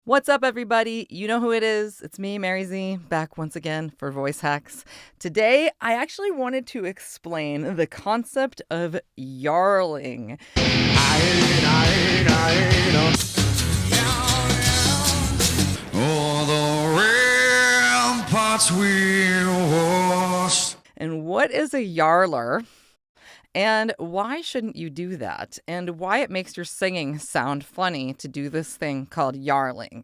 What's up, everybody? You know who it is. It's me, Mary Z, back once again for Voice Hacks. Today, I actually wanted to explain the concept of yarling. Oh, the ramparts we watched. And what is a yarler? And why shouldn't you do that? And why it makes your singing sound funny to do this thing called yarling.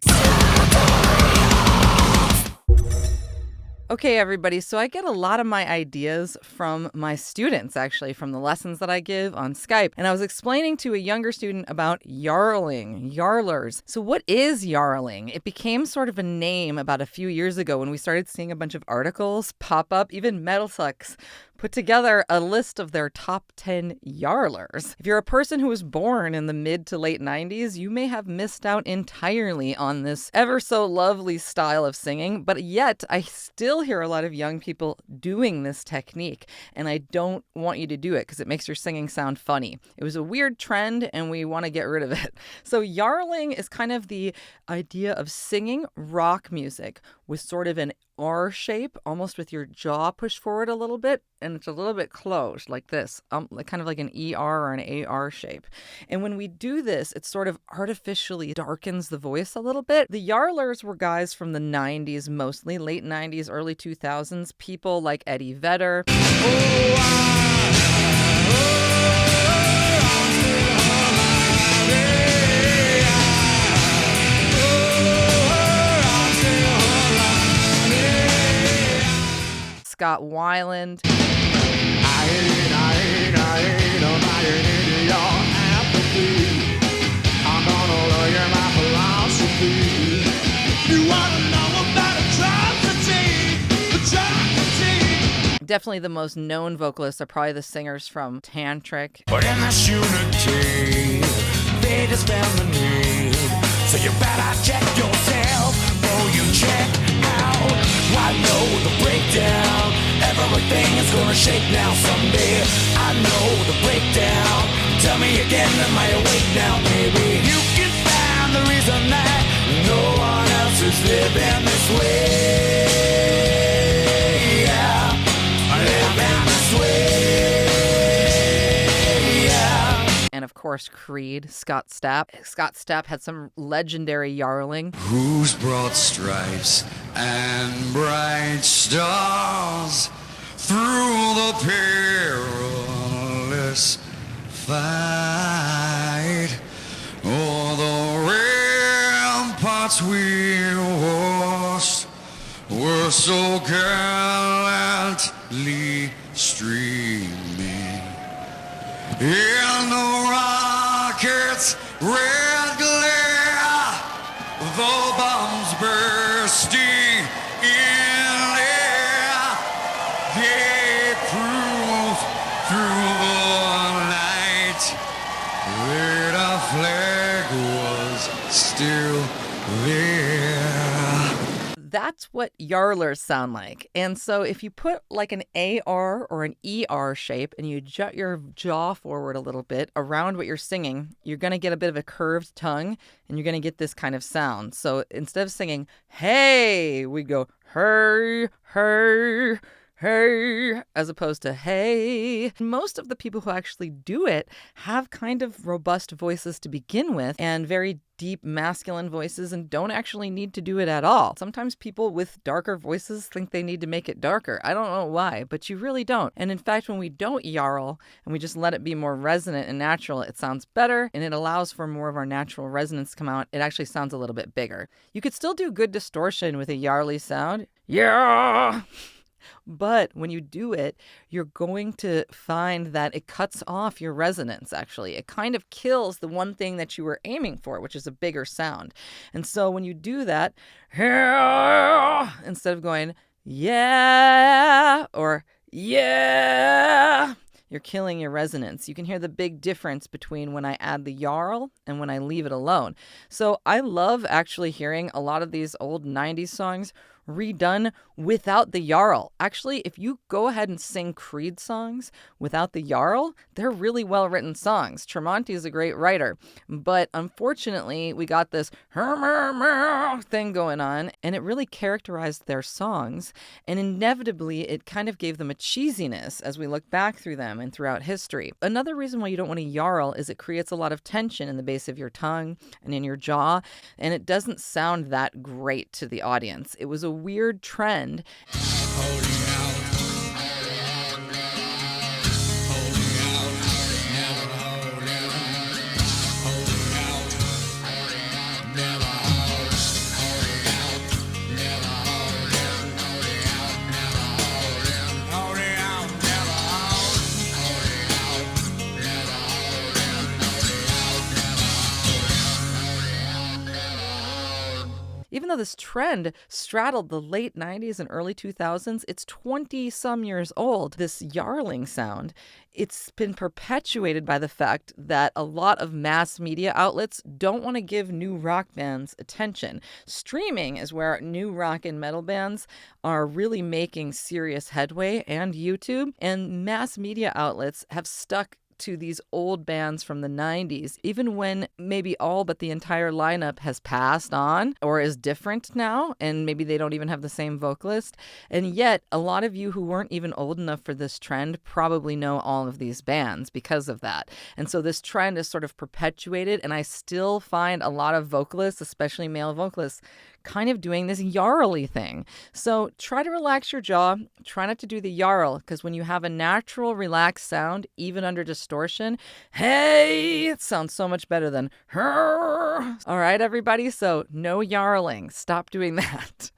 Okay, everybody, so I get a lot of my ideas from my students, actually, from the lessons that I give on Skype. And I was explaining to a younger student about yarling, yarlers. So what is yarling? It became sort of a name about a few years ago when we started seeing a bunch of articles pop up, even Metal Sucks put together a list of their top 10 yarlers. If you're a person who was born in the mid to late 90s, you may have missed out entirely on this ever so lovely style of singing, but yet I still hear a lot of young people doing this technique, and I don't want you to do it because it makes your singing sound funny. It was a weird trend, and we want to get rid of it. So yarling is kind of the idea of singing rock music with sort of an R shape, almost with your jaw pushed forward a little bit, and it's a little bit closed like this, kind of like an ER or an AR shape. And when we do this, it sort of artificially darkens the voice a little bit. The yarlers were guys from the 90s mostly, late 90s, early 2000s, people like Eddie Vedder. Scott Weiland. Definitely the most known vocalists are probably the singers from Tantric. But in this unity, they just found the need. So you better check yourself before you check out. I know the breakdown. Everything is gonna shake now someday. I know the breakdown. Tell me again, am I awake now, baby? You can find the reason that no one else is living this way. Yeah, living this way. Yeah. And of course, Creed, Scott Stapp. Scott Stapp had some legendary yarling. Whose broad stripes and bright stars through the perilous fight, oh, the ramparts we watched were so gallantly streaming in the rocket's red glare, the bombs bursting in air, they proved through the night that our flag was still there. That's what yarlers sound like. And so if you put like an AR or an ER shape and you jut your jaw forward a little bit around what you're singing, you're going to get a bit of a curved tongue and you're going to get this kind of sound. So instead of singing, hey, we go, hey, hey, hey, as opposed to hey. Most of the people who actually do it have kind of robust voices to begin with and very deep masculine voices and don't actually need to do it at all. Sometimes people with darker voices think they need to make it darker. I don't know why, but you really don't. And in fact, when we don't yarl and we just let it be more resonant and natural, it sounds better and it allows for more of our natural resonance to come out. It actually sounds a little bit bigger. You could still do good distortion with a yarly sound. Yeah. But when you do it, you're going to find that it cuts off your resonance, actually. It kind of kills the one thing that you were aiming for, which is a bigger sound. And so when you do that, instead of going, yeah, or yeah, you're killing your resonance. You can hear the big difference between when I add the yarl and when I leave it alone. So I love actually hearing a lot of these old 90s songs redone without the yarl. Actually, if you go ahead and sing Creed songs without the yarl, they're really well-written songs. Tremonti is a great writer, but unfortunately, we got this thing going on, and it really characterized their songs. And inevitably, it kind of gave them a cheesiness as we look back through them and throughout history. Another reason why you don't want to yarl is it creates a lot of tension in the base of your tongue and in your jaw, and it doesn't sound that great to the audience. It was a weird trend. Even though this trend straddled the late 90s and early 2000s, it's 20-some years old, this yarling sound. It's been perpetuated by the fact that a lot of mass media outlets don't want to give new rock bands attention. Streaming is where new rock and metal bands are really making serious headway, and YouTube. And mass media outlets have stuck to these old bands from the 90s, even when maybe all but the entire lineup has passed on or is different now, and maybe they don't even have the same vocalist. And yet, a lot of you who weren't even old enough for this trend probably know all of these bands because of that. And so this trend is sort of perpetuated, and I still find a lot of vocalists, especially male vocalists, kind of doing this yarly thing. So try to relax your jaw. Try not to do the yarl, because when you have a natural, relaxed sound, even under distortion, hey, it sounds so much better than her. All right, everybody. So no yarling. Stop doing that.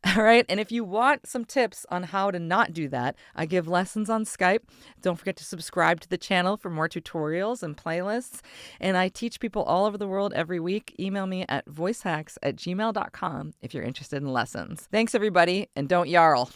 All right. And if you want some tips on how to not do that, I give lessons on Skype. Don't forget to subscribe to the channel for more tutorials and playlists. And I teach people all over the world every week. Email me at voicehacks@gmail.com if you're interested in lessons. Thanks, everybody. And don't yarl.